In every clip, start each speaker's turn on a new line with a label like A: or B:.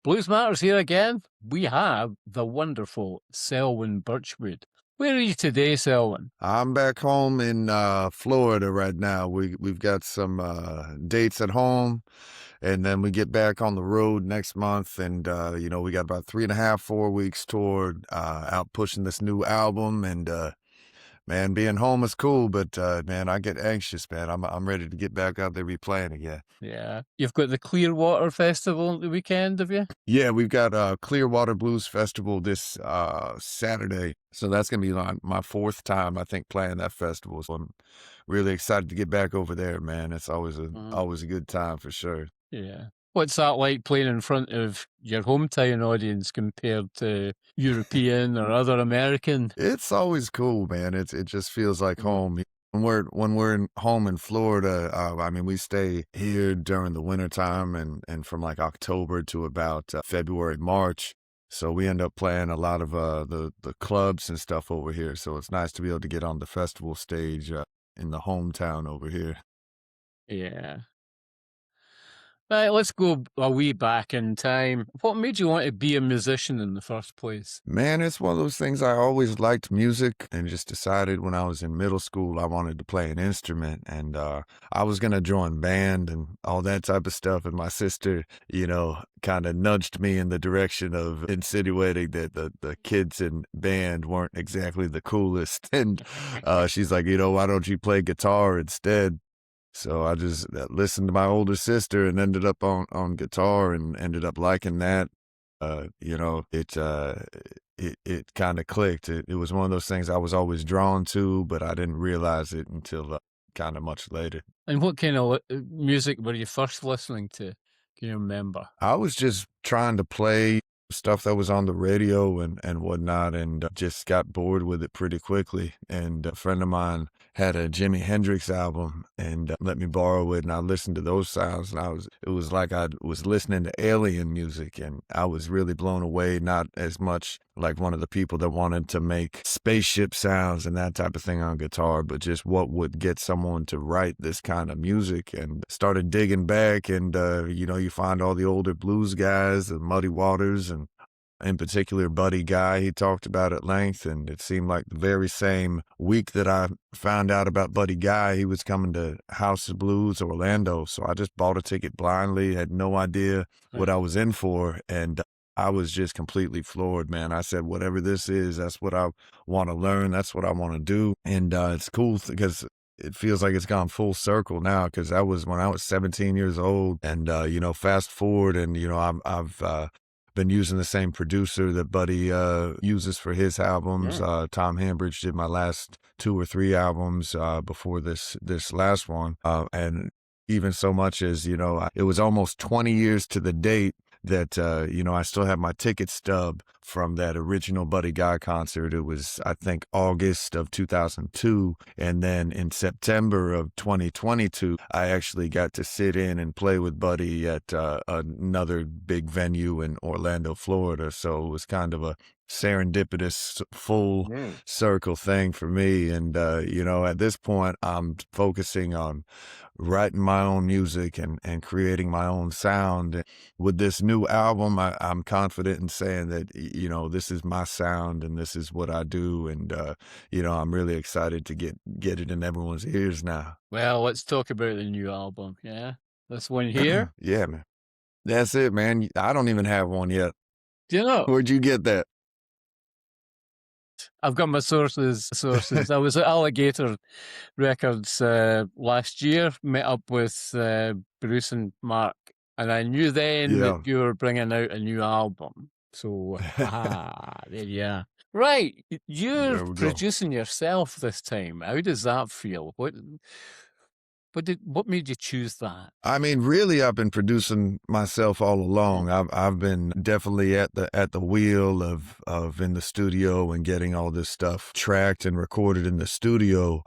A: Blues Matters here again. We have the wonderful Selwyn Birchwood. Where are you today, Selwyn?
B: I'm back home in Florida right now. We've got some dates at home, and then we get back on the road next month. And we got about 3.5, 4 weeks toward out pushing this new album. And man, being home is cool, but man, I get anxious, man. I'm ready to get back out there, be playing again.
A: Yeah. You've got the Clearwater Festival at the weekend, have you?
B: Yeah, we've got Clearwater Blues Festival this Saturday. So that's gonna be my fourth time, I think, playing that festival. So I'm really excited to get back over there, man. It's always a good time for sure.
A: Yeah. What's that like playing in front of your hometown audience compared to European or other American?
B: It's always cool, man. It just feels like home. When we're home in Florida, I mean, we stay here during the winter time and from like October to about February, March. So we end up playing a lot of the clubs and stuff over here. So it's nice to be able to get on the festival stage in the hometown over here.
A: Yeah. Right, let's go a wee back in time. What made you want to be a musician in the first place?
B: Man, it's one of those things. I always liked music and just decided when I was in middle school I wanted to play an instrument, and I was gonna join band and all that type of stuff. And my sister, kind of nudged me in the direction of insinuating that the kids in band weren't exactly the coolest. And she's like, why don't you play guitar instead? So I just listened to my older sister and ended up on guitar and ended up liking that. Uh, you know, it uh, it kind of clicked. It was one of those things I was always drawn to, but I didn't realize it until kind of much later.
A: And what kind of music were you first listening to? Can you remember?
B: I was just trying to play stuff that was on the radio and whatnot, and just got bored with it pretty quickly. And a friend of mine had a Jimi Hendrix album and let me borrow it, and I listened to those sounds, and it was like I was listening to alien music, and I was really blown away. Not as much like one of the people that wanted to make spaceship sounds and that type of thing on guitar, but just what would get someone to write this kind of music. And started digging back, and you find all the older blues guys, the Muddy Waters, and in particular Buddy Guy, he talked about at length. And it seemed like the very same week that I found out about Buddy Guy, he was coming to House of Blues Orlando. So I just bought a ticket blindly, had no idea what I was in for, and I was just completely floored, man. I said, whatever this is, that's what I want to learn. That's what I want to do. And it's cool because it feels like it's gone full circle now, because that was when I was 17 years old. And, fast forward, and, I've been using the same producer that Buddy uses for his albums.
A: Yeah.
B: Tom Hambridge did my last 2 or 3 albums before this last one. And even so much as, it was almost 20 years to the date that, I still have my ticket stub from that original Buddy Guy concert. It was, I think, August of 2002. And then in September of 2022, I actually got to sit in and play with Buddy at another big venue in Orlando, Florida. So it was kind of a serendipitous full circle thing for me. And, at this point, I'm focusing on writing my own music and creating my own sound. With this new album, I'm confident in saying that, this is my sound and this is what I do. And, I'm really excited to get it in everyone's ears now.
A: Well, let's talk about the new album. Yeah. This one here.
B: Yeah, man. That's it, man. I don't even have one yet.
A: Do you know?
B: Where'd you get that?
A: I've got my sources. I was at Alligator Records last year, met up with Bruce and Mark, and I knew then
B: Yeah.
A: that you were bringing out a new album. So, there you are. Right,
B: There
A: you're
B: we go.
A: producing yourself this time. How does that feel? What made you choose that?
B: I mean, really, I've been producing myself all along. I've been definitely at the wheel of in the studio and getting all this stuff tracked and recorded in the studio,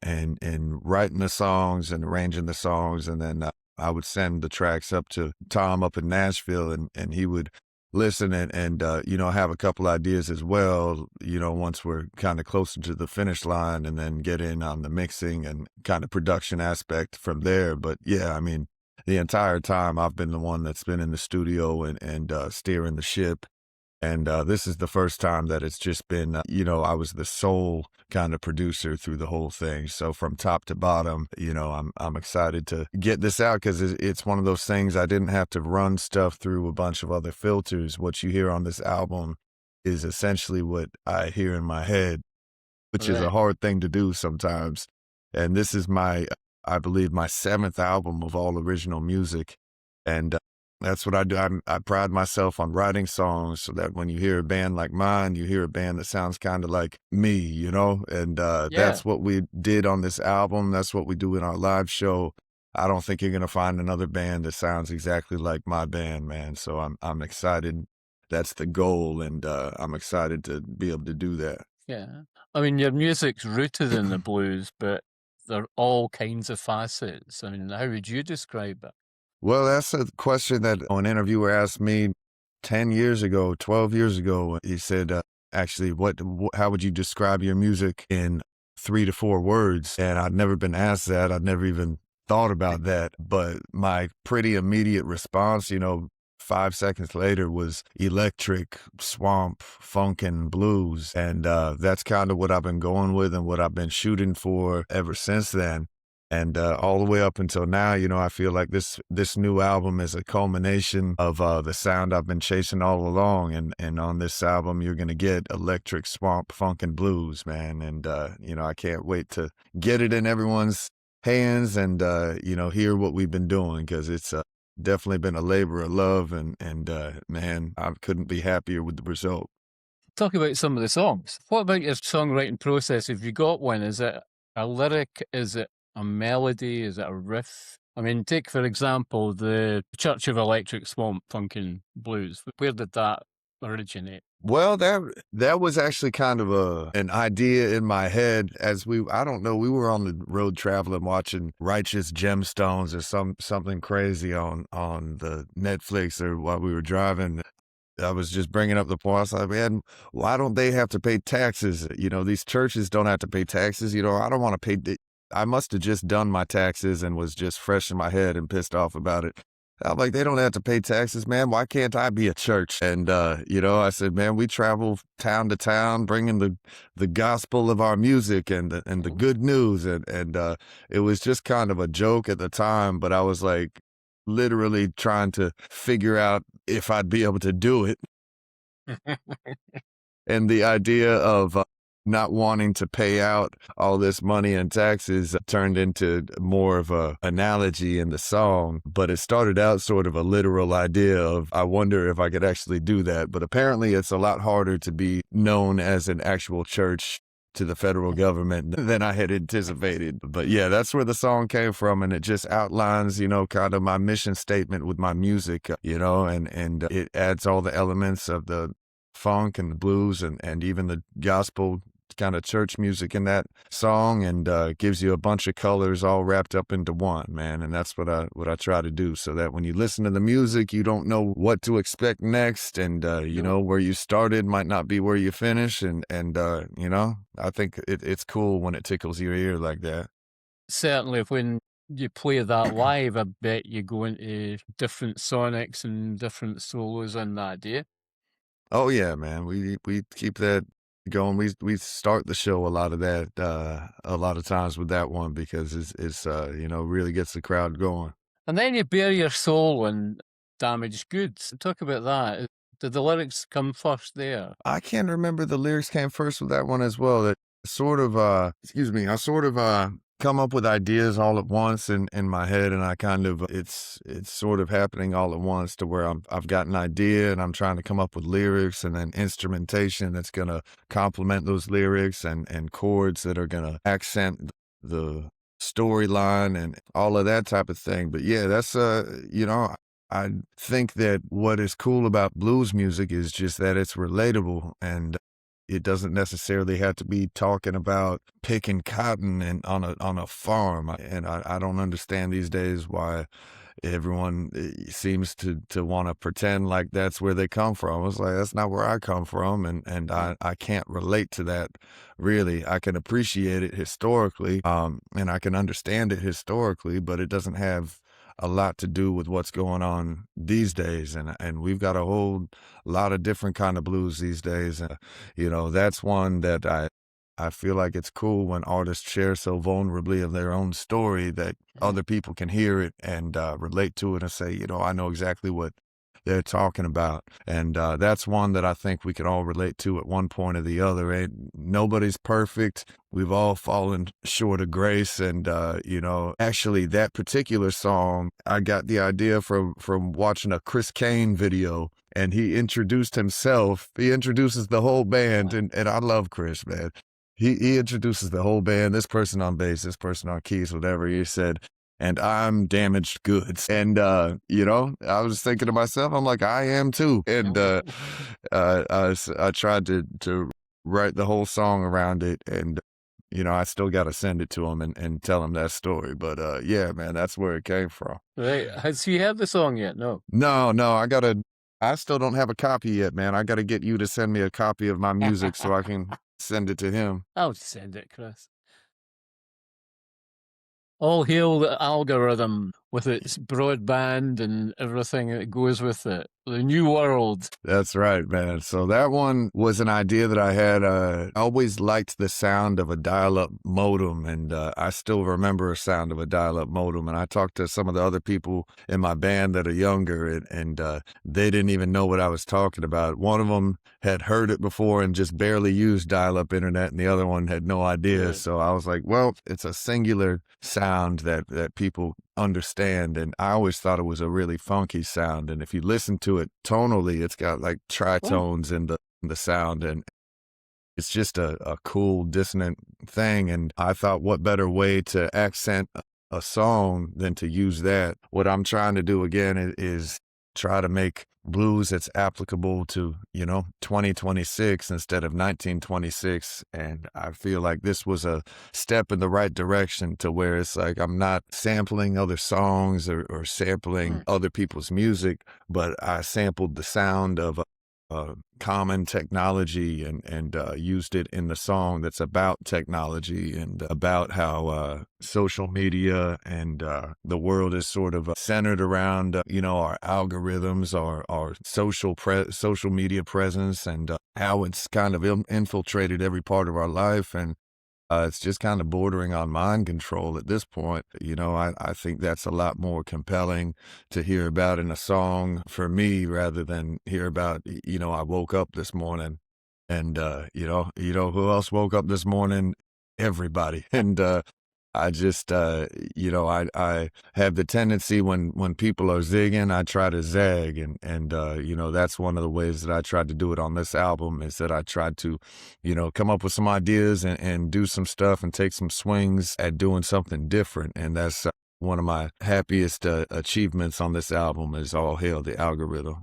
B: and writing the songs and arranging the songs, and then I would send the tracks up to Tom up in Nashville, and he would listen and have a couple ideas as well, once we're kind of closer to the finish line, and then get in on the mixing and kind of production aspect from there. But yeah, I mean, the entire time I've been the one that's been in the studio and steering the ship. And this is the first time that it's just been, I was the sole kind of producer through the whole thing. So from top to bottom, I'm excited to get this out because it's one of those things I didn't have to run stuff through a bunch of other filters. What you hear on this album is essentially what I hear in my head, which is a
A: Right.
B: hard thing to do sometimes. And this is I believe, my seventh album of all original music. And that's what I do. I pride myself on writing songs so that when you hear a band like mine, you hear a band that sounds kind of like me, And
A: Yeah.
B: that's what we did on this album. That's what we do in our live show. I don't think you're gonna find another band that sounds exactly like my band, man. So I'm excited. That's the goal, and I'm excited to be able to do that.
A: Yeah. I mean, your music's rooted in the blues, but there are all kinds of facets. I mean, how would you describe it?
B: Well, that's a question that an interviewer asked me 10 years ago, 12 years ago. He said, actually, how would you describe your music in 3 to 4 words? And I'd never been asked that. I'd never even thought about that. But my pretty immediate response, 5 seconds later was electric, swamp, funk, and blues. And that's kind of what I've been going with and what I've been shooting for ever since then. And all the way up until now, I feel like this new album is a culmination of the sound I've been chasing all along. And on this album, you're gonna get electric, swamp, funk, and blues, man. And I can't wait to get it in everyone's hands and hear what we've been doing because it's definitely been a labor of love. And man, I couldn't be happier with the result.
A: Talk about some of the songs. What about your songwriting process? Have you got one? Is it a lyric? Is it a melody? Is it a riff? I mean, take for example the Church of Electric Swamp Funk and Blues. Where did that originate?
B: Well, that was actually kind of an idea in my head as I don't know, we were on the road traveling watching Righteous Gemstones or something crazy on the Netflix or while we were driving. I was just bringing up the point. I was like, man, why don't they have to pay taxes? These churches don't have to pay taxes. I don't want to pay. I must have just done my taxes and was just fresh in my head and pissed off about it. I'm like, they don't have to pay taxes, man. Why can't I be a church? And, I said, man, we travel town to town, bringing the gospel of our music and the good news. And it was just kind of a joke at the time, but I was like literally trying to figure out if I'd be able to do it. And the idea of not wanting to pay out all this money in taxes turned into more of a analogy in the song, but it started out sort of a literal idea of, I wonder if I could actually do that. But apparently it's a lot harder to be known as an actual church to the federal government than I had anticipated. But yeah, that's where the song came from. And it just outlines, kind of my mission statement with my music, and it adds all the elements of the funk and the blues and even the gospel kind of church music in that song, and gives you a bunch of colors all wrapped up into one, man. And that's what I try to do, so that when you listen to the music, you don't know what to expect next, and where you started might not be where you finish, and I think it's cool when it tickles your ear like that.
A: Certainly, when you play that live, I bet you go into different sonics and different solos in that, do you?
B: Oh yeah, man. We keep that going. We start the show a lot of times with that one because it's really gets the crowd going.
A: And then you bare your soul in Damaged Goods. Talk about that. Did the lyrics come first there?
B: I can't remember the lyrics came first with that one as well. That sort of excuse me, I sort of come up with ideas all at once in my head, and I kind of it's sort of happening all at once to where I've got an idea and I'm trying to come up with lyrics and then instrumentation that's gonna complement those lyrics and chords that are gonna accent the storyline and all of that type of thing. But yeah, that's I think that what is cool about blues music is just that it's relatable, and it doesn't necessarily have to be talking about picking cotton and on a farm. And I don't understand these days why everyone seems to want to pretend like that's where they come from. It's like, that's not where I come from. And I can't relate to that really. I can appreciate it historically, and I can understand it historically, but it doesn't have a lot to do with what's going on these days. And we've got a whole lot of different kind of blues these days. That's one that I feel like it's cool when artists share so vulnerably of their own story that other people can hear it and relate to it and say, I know exactly what they're talking about. And that's one that I think we can all relate to at one point or the other. Nobody's perfect. We've all fallen short of grace. And, actually that particular song, I got the idea from watching a Chris Kane video, and he introduced himself. He introduces the whole band. And I love Chris, man. He introduces the whole band, this person on bass, this person on keys, whatever. He said, and I'm damaged goods. And, I was thinking to myself, I'm like, I am too. And I tried to write the whole song around it. And, I still got to send it to him and tell him that story. But yeah, man, that's where it came from.
A: Right. Has he heard the song yet? No.
B: No, I still don't have a copy yet, man. I got to get you to send me a copy of my music so I can send it to him.
A: I'll send it, Chris. All hail the algorithm with its broadband and everything that goes with it. The new world.
B: That's right, man. So that one was an idea that I had. I always liked the sound of a dial-up modem, and I still remember a sound of a dial-up modem. And I talked to some of the other people in my band that are younger, and they didn't even know what I was talking about. One of them had heard it before and just barely used dial-up internet, and the other one had no idea.
A: Right.
B: So I was like, well, it's a singular sound that people understand, and I always thought it was a really funky sound. And if you listen to it tonally, it's got like tritones in the sound, and it's just a cool dissonant thing. And I thought, what better way to accent a song than to use that? What I'm trying to do again is try to make blues that's applicable to 2026 instead of 1926. And I feel like this was a step in the right direction, to where it's like I'm not sampling other songs or sampling other people's music, but I sampled the sound of common technology and used it in the song that's about technology and about how social media and the world is sort of centered around our algorithms, our social media presence, and how it's kind of infiltrated every part of our life. And it's just kind of bordering on mind control at this point. I think that's a lot more compelling to hear about in a song for me, rather than hear about, I woke up this morning and, who else woke up this morning? Everybody. And, I just, I have the tendency when people are zigging, I try to zag. And that's one of the ways that I tried to do it on this album, is that I tried to, come up with some ideas and do some stuff and take some swings at doing something different. And that's one of my happiest achievements on this album, is All Hail the Algorithm.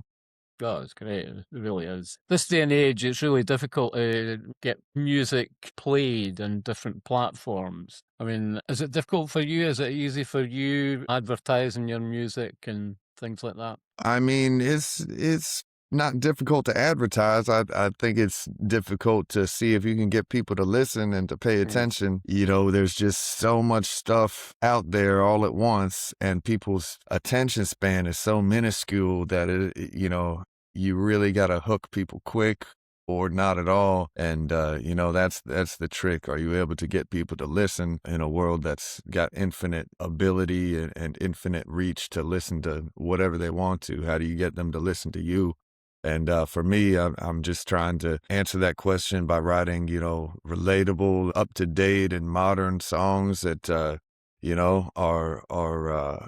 A: Oh, it's great. It really is. This day and age, it's really difficult to get music played on different platforms. I mean, is it difficult for you? Is it easy for you advertising your music and things like that?
B: I mean, it's not difficult to advertise. I think it's difficult to see if you can get people to listen and to pay attention. There's just so much stuff out there all at once, and people's attention span is so minuscule that you really got to hook people quick or not at all. And, that's the trick. Are you able to get people to listen in a world that's got infinite ability and infinite reach to listen to whatever they want to? How do you get them to listen to you? And for me, I'm just trying to answer that question by writing, relatable, up-to-date, and modern songs that, are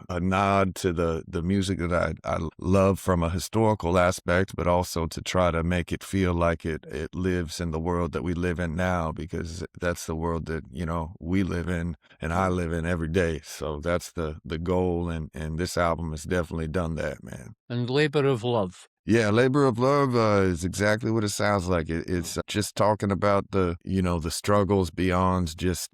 B: a nod to the music that I love from a historical aspect, but also to try to make it feel like it lives in the world that we live in now, because that's the world that, we live in and I live in every day. So that's the goal, and this album has definitely done that, man.
A: And Labor of Love.
B: Yeah, Labor of Love is exactly what it sounds like. It's just talking about the struggles beyond just,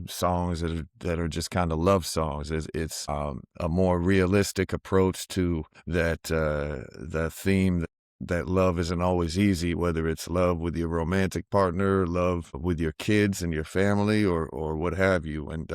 B: songs that are just kind of love songs. It's a more realistic approach to that, the theme that love isn't always easy, whether it's love with your romantic partner, love with your kids and your family, or what have you. And,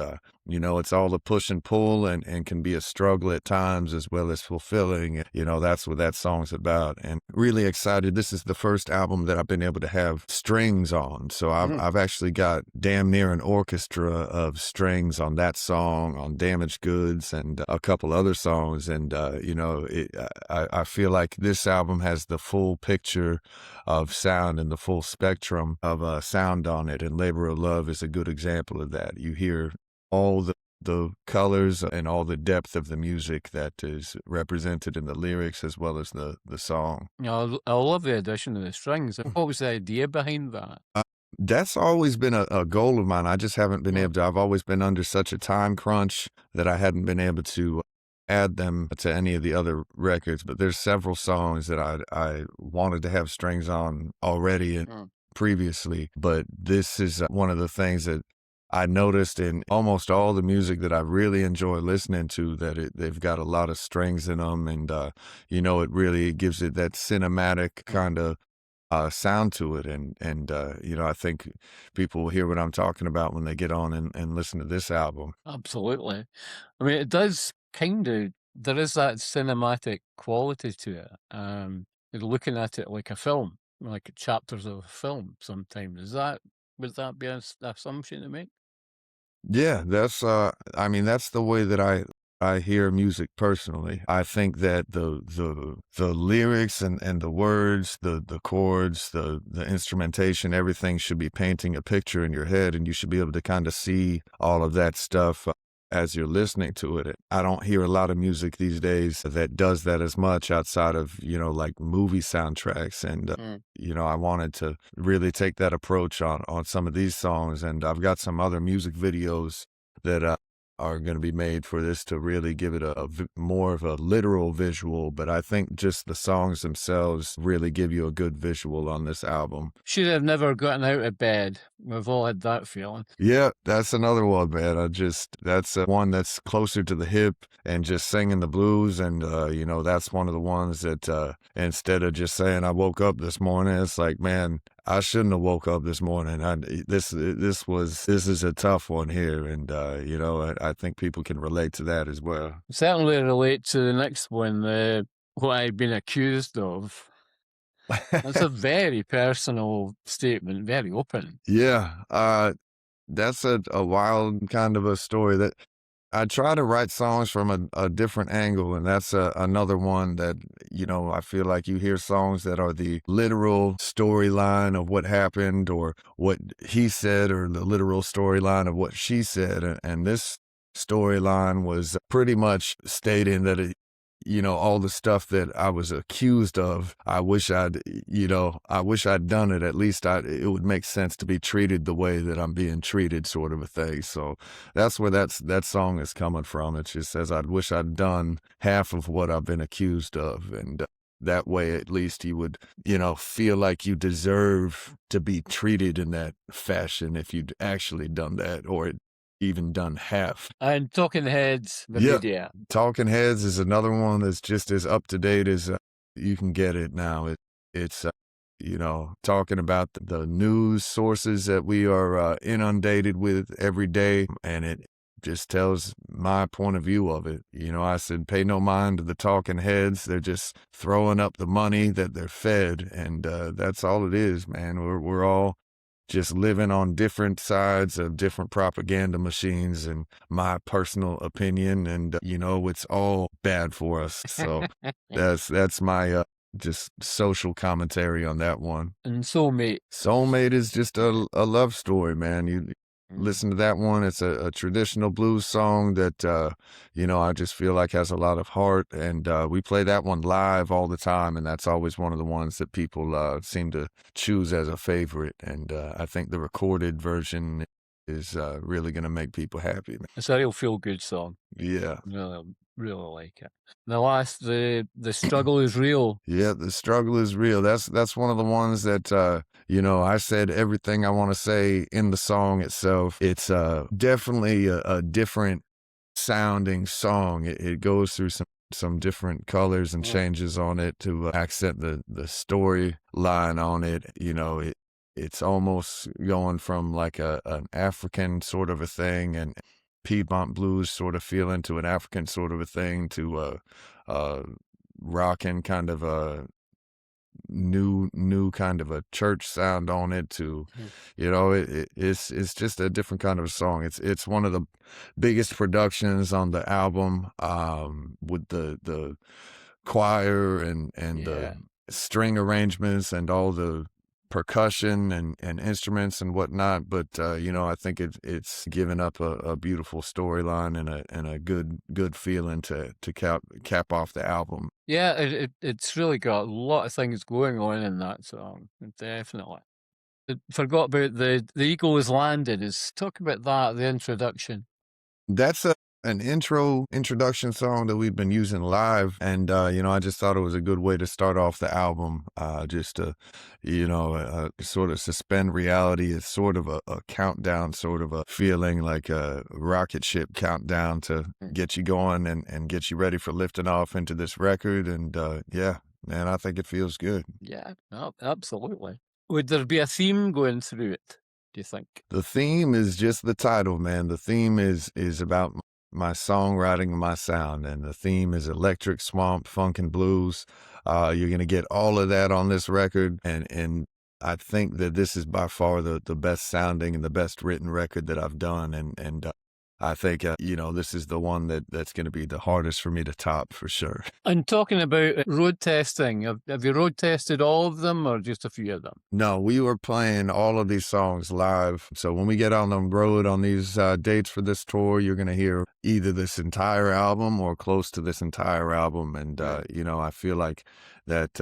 B: It's all the push and pull and can be a struggle at times as well as fulfilling. That's what that song's about. And really excited. This is the first album that I've been able to have strings on. So I've actually got damn near an orchestra of strings on that song, on Damaged Goods, and a couple other songs. And, I feel like this album has the full picture of sound and the full spectrum of sound on it. And Labor of Love is a good example of that. You hear all the colors and all the depth of the music that is represented in the lyrics as well as the song.
A: I love the addition of the strings. What was the idea behind that?
B: That's always been a goal of mine. I just haven't been able to. I've always been under such a time crunch that I hadn't been able to add them to any of the other records. But there's several songs that I wanted to have strings on already and previously. But this is one of the things that I noticed in almost all the music that I really enjoy listening to, that they've got a lot of strings in them, and it really gives it that cinematic kind of sound to it, and I think people will hear what I'm talking about when they get on and listen to this album.
A: Absolutely. I mean, it does there is that cinematic quality to it. You're looking at it like a film, like chapters of a film sometimes. Would that be an assumption to make?
B: Yeah, that's that's the way that I hear music personally. I think that the lyrics and the words, the chords, the instrumentation, everything should be painting a picture in your head, and you should be able to kind of see all of that stuff as you're listening to it. I don't hear a lot of music these days that does that as much outside of, like movie soundtracks. And, I wanted to really take that approach on some of these songs. And I've got some other music videos that are going to be made for this to really give it more of a literal visual. But I think just the songs themselves really give you a good visual on this album.
A: Should have never gotten out of bed. We've all had that feeling.
B: Yeah, that's another one, man. That's one that's closer to the hip and just singing the blues. And, that's one of the ones that instead of just saying I woke up this morning, it's like, man, I shouldn't have woke up this morning. This is a tough one here. And, I think people can relate to that as well.
A: Certainly relate to the next one, what I've been accused of. That's a very personal statement, very open.
B: Yeah, that's a wild kind of a story that I try to write songs from a different angle, and that's another one that, I feel like you hear songs that are the literal storyline of what happened or what he said, or the literal storyline of what she said. And this storyline was pretty much stating that all the stuff that I was accused of, I wish I'd done it. At least it would make sense to be treated the way that I'm being treated, sort of a thing. So that's where that song is coming from. It just says, I wish I'd done half of what I've been accused of. And that way, at least you would, feel like you deserve to be treated in that fashion if you'd actually done that, or even done half.
A: And Talking Heads, the video.
B: Talking Heads is another one that's just as up to date as you can get it now. It's talking about the news sources that we are inundated with every day, and it just tells my point of view of it. I said, pay no mind to the talking heads. They're just throwing up the money that they're fed, and that's all it is, man. We're all just living on different sides of different propaganda machines, and my personal opinion, and it's all bad for us. So that's my just social commentary on that one.
A: And Soulmate
B: is just a love story, man. You listen to that one. It's a traditional blues song that I just feel like has a lot of heart, and we play that one live all the time, and that's always one of the ones that people seem to choose as a favorite. And I think the recorded version is really going to make people happy, man.
A: It's a real feel-good song.
B: Yeah.
A: Really like it. The struggle is real.
B: Yeah, the struggle is real. That's one of the ones that I said everything I want to say in the song itself. It's definitely a different sounding song. It goes through some different colors and changes on it to accent the story line on it. It's almost going from like an African sort of a thing, and Piedmont blues sort of feeling to an African sort of a thing to uh, rocking kind of a new kind of a church sound on it to,
A: Mhm.
B: it's just a different kind of a song. It's one of the biggest productions on the album, with the choir and the
A: Yeah.
B: string arrangements and all the percussion and instruments and whatnot. But I think it's given up a beautiful storyline and a good feeling to cap off the album.
A: Yeah, it's really got a lot of things going on in that song, definitely. I forgot about the Eagle Has Landed. Is talk about that, the introduction.
B: That's an introduction song that we've been using live, and I just thought it was a good way to start off the album. Just to, sort of suspend reality. It's sort of a countdown, sort of a feeling like a rocket ship countdown to get you going and get you ready for lifting off into this record. And yeah, man, I think it feels good.
A: Yeah, no, absolutely. Would there be a theme going through it, do you think?
B: The theme is just the title, man. The theme is about my songwriting and my sound, and the theme is electric swamp funk and blues. You're gonna get all of that on this record, and I think that this is by far the best sounding and the best written record that I've done, and I think this is the one that's gonna be the hardest for me to top for sure.
A: And talking about road testing, have you road tested all of them or just a few of them?
B: No, we were playing all of these songs live. So when we get on the road on these dates for this tour, you're going to hear either this entire album or close to this entire album. And, I feel like that's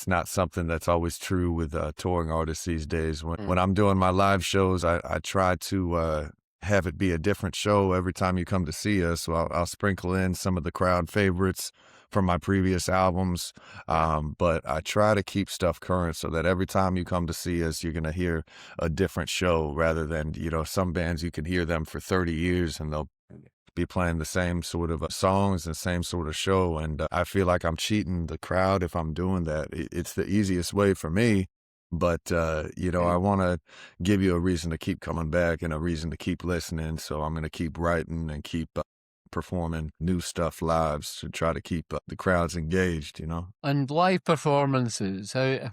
B: not something that's always true with touring artists these days. When I'm doing my live shows, I try to have it be a different show every time you come to see us. So I'll sprinkle in some of the crowd favorites from my previous albums. But I try to keep stuff current so that every time you come to see us, you're going to hear a different show rather than, some bands you can hear them for 30 years and they'll be playing the same sort of songs and same sort of show. And I feel like I'm cheating the crowd if I'm doing that. It's the easiest way for me. But, I want to give you a reason to keep coming back and a reason to keep listening. So I'm going to keep writing and keep performing new stuff live to try to keep the crowds engaged,
A: And live performances, how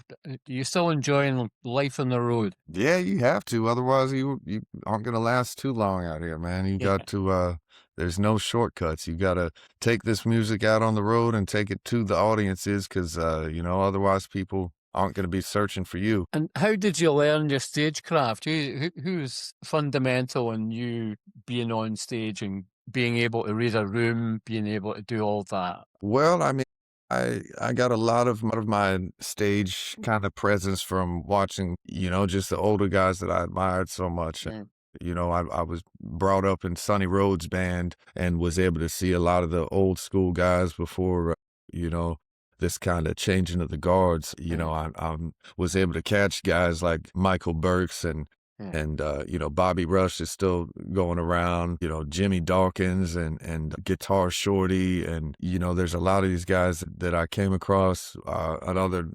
A: you still enjoying life on the road?
B: Yeah, you have to. Otherwise, you aren't going to last too long out here, man. You got to, there's no shortcuts. You got to take this music out on the road and take it to the audiences because, otherwise people aren't going to be searching for you.
A: And how did you learn your stagecraft? Who's fundamental in you being on stage and being able to read a room, being able to do all that?
B: Well, I mean, I got a lot of my stage kind of presence from watching, just the older guys that I admired so much.
A: Mm.
B: I was brought up in Sonny Rhodes' band and was able to see a lot of the old school guys before, this kind of changing of the guards. I was able to catch guys like Michael Burks and Bobby Rush is still going around, Jimmy Dawkins and Guitar Shorty. And, there's a lot of these guys that I came across. Another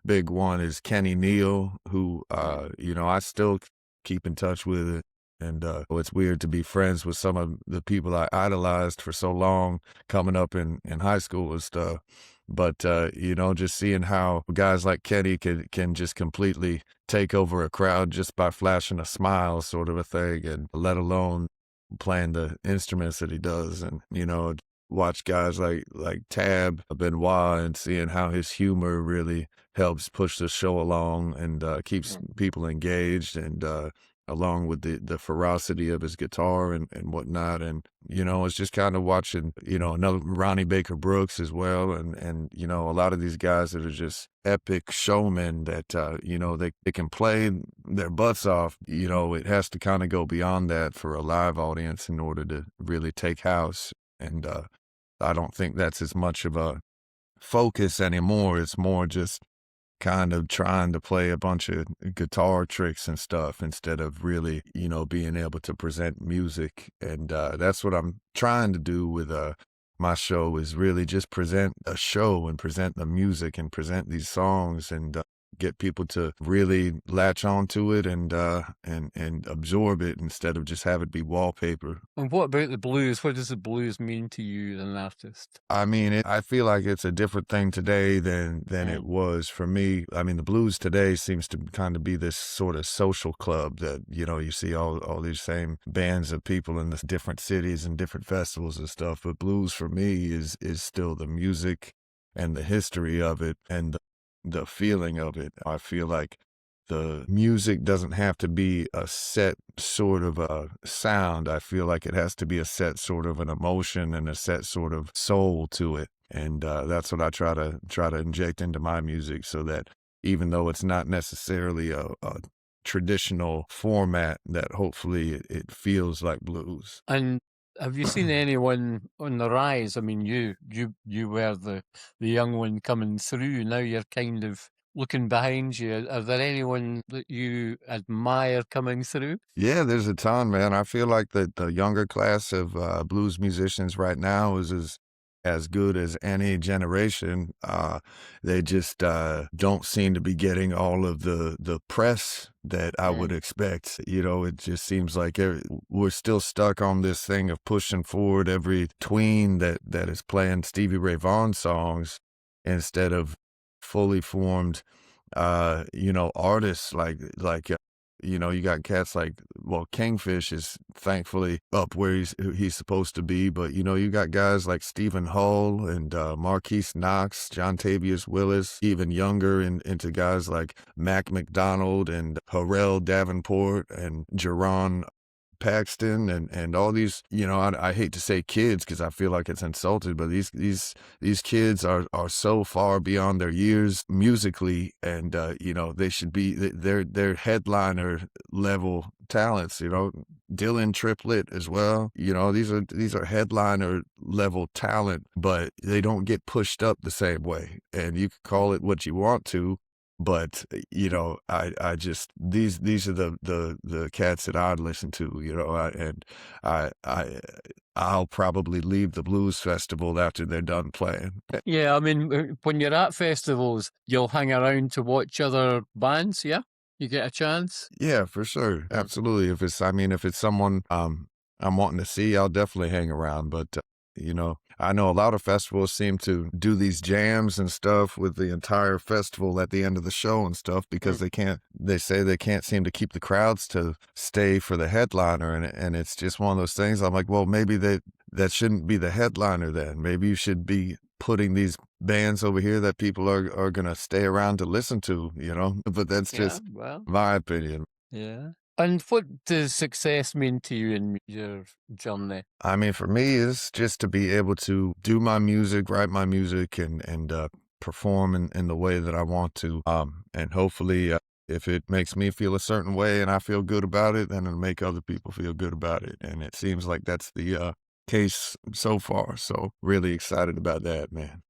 B: big one is Kenny Neal, who, I still keep in touch with it. And it's weird to be friends with some of the people I idolized for so long coming up in high school and stuff. But, just seeing how guys like Kenny can just completely take over a crowd just by flashing a smile sort of a thing, and let alone playing the instruments that he does. And, watch guys like Tab Benoit and seeing how his humor really helps push the show along and keeps people engaged and along with the ferocity of his guitar and whatnot. And, it's just kind of watching, another Ronnie Baker Brooks as well. And, a lot of these guys that are just epic showmen that, they can play their butts off. It has to kind of go beyond that for a live audience in order to really take house. And I don't think that's as much of a focus anymore. It's more just kind of trying to play a bunch of guitar tricks and stuff instead of really, being able to present music. And that's what I'm trying to do with my show, is really just present a show and present the music and present these songs. And get people to really latch onto it and absorb it instead of just have it be wallpaper.
A: And what about the blues? What does the blues mean to you as an artist?
B: I mean, I feel like it's a different thing today than it
A: Mm.
B: was for me. I mean, the blues today seems to kind of be this sort of social club that, you know, you see all these same bands of people in the different cities and different festivals and stuff. But blues for me is still the music and the history of it and the feeling of it. I feel like the music doesn't have to be a set sort of a sound. I feel like it has to be a set sort of an emotion and a set sort of soul to it. And that's what I try to inject into my music, so that even though it's not necessarily a traditional format, that hopefully it feels like blues.
A: And have you seen anyone on the rise? I mean, you were the young one coming through. Now you're kind of looking behind you. Are there anyone that you admire coming through?
B: Yeah, there's a ton, man. I feel like the younger class of blues musicians right now is as good as any generation. They just don't seem to be getting all of the press that I would
A: Mm.
B: expect. You know, it just seems like we're still stuck on this thing of pushing forward every tween that is playing Stevie Ray Vaughan songs instead of fully formed you know, artists you know, you got cats like, well, Kingfish is thankfully up where he's supposed to be, but you know, you got guys like Stephen Hull and Marquise Knox, John Tavius Willis, even younger, into guys like Mac McDonald and Harrell Davenport and Jerron Paxton and all these, you know, I hate to say kids because I feel like it's insulted, but these kids are so far beyond their years musically, and you know, they should be they're headliner level talents. You know, Dylan Triplett as well. You know, these are headliner level talent, but they don't get pushed up the same way. And you can call it what you want to, but you know, I just these are the cats that I'd listen to, you know, I'll probably leave the blues festival after they're done playing.
A: Yeah, I mean, when you're at festivals, you'll hang around to watch other bands. Yeah, you get a chance.
B: Yeah, for sure. Absolutely. If it's someone I'm wanting to see, I'll definitely hang around. But you know, I know a lot of festivals seem to do these jams and stuff with the entire festival at the end of the show and stuff because they say they can't seem to keep the crowds to stay for the headliner, and it's just one of those things. I'm like, well, maybe that shouldn't be the headliner then. Maybe you should be putting these bands over here that people are gonna stay around to listen to, you know? But that's
A: Yeah,
B: just
A: well,
B: my opinion.
A: yeah. And what does success mean to you in your journey?
B: I mean, for me, it's just to be able to do my music, write my music, and perform in the way that I want to. And hopefully, if it makes me feel a certain way and I feel good about it, then it'll make other people feel good about it. And it seems like that's the case so far. So really excited about that, man.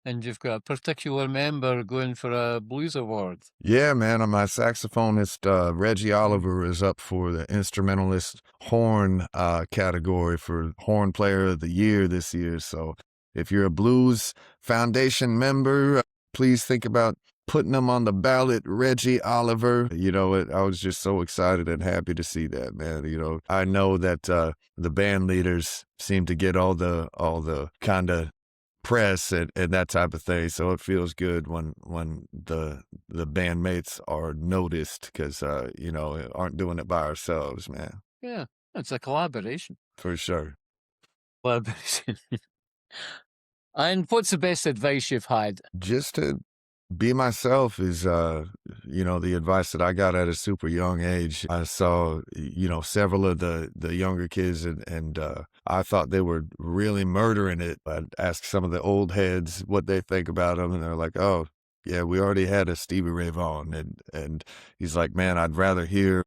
A: And you've got a particular member going for a blues award.
B: Yeah, man. My saxophonist, Reggie Oliver, is up for the instrumentalist horn category for Horn Player of the Year this year. So if you're a Blues Foundation member, please think about putting them on the ballot, Reggie Oliver. You know, I was just so excited and happy to see that, man. You know, I know that the band leaders seem to get all the kind of press and that type of thing. So it feels good when the bandmates are noticed because, you know, aren't doing it by ourselves, man.
A: Yeah, it's a collaboration.
B: For sure.
A: Collaboration. And what's the best advice you've had?
B: Just to be myself is, you know, the advice that I got at a super young age. I saw, you know, several of the younger kids and I thought they were really murdering it. I'd ask some of the old heads what they think about them, and they're like, oh, yeah, we already had a Stevie Ray Vaughan. And he's like, man, I'd rather hear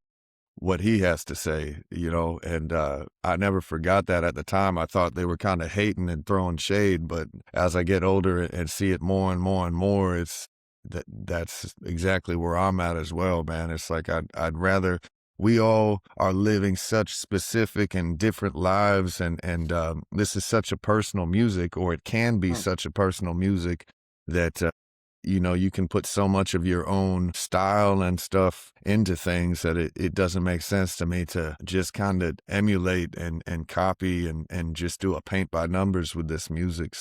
B: what he has to say, you know, and I never forgot that at the time. I thought they were kind of hating and throwing shade, but as I get older and see it more and more and more, that's exactly where I'm at as well, man. It's like I'd rather we all are living such specific and different lives, and this is such a personal music, or it can be such a personal music that you know, you can put so much of your own style and stuff into things that it doesn't make sense to me to just kind of emulate and copy and just do a paint by numbers with this music.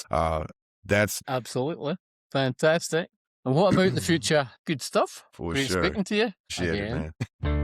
B: That's
A: Absolutely. Fantastic. And what about the future? Good stuff.
B: for
A: Great
B: sure.
A: speaking to you.
B: Appreciate it,
A: Again.
B: man.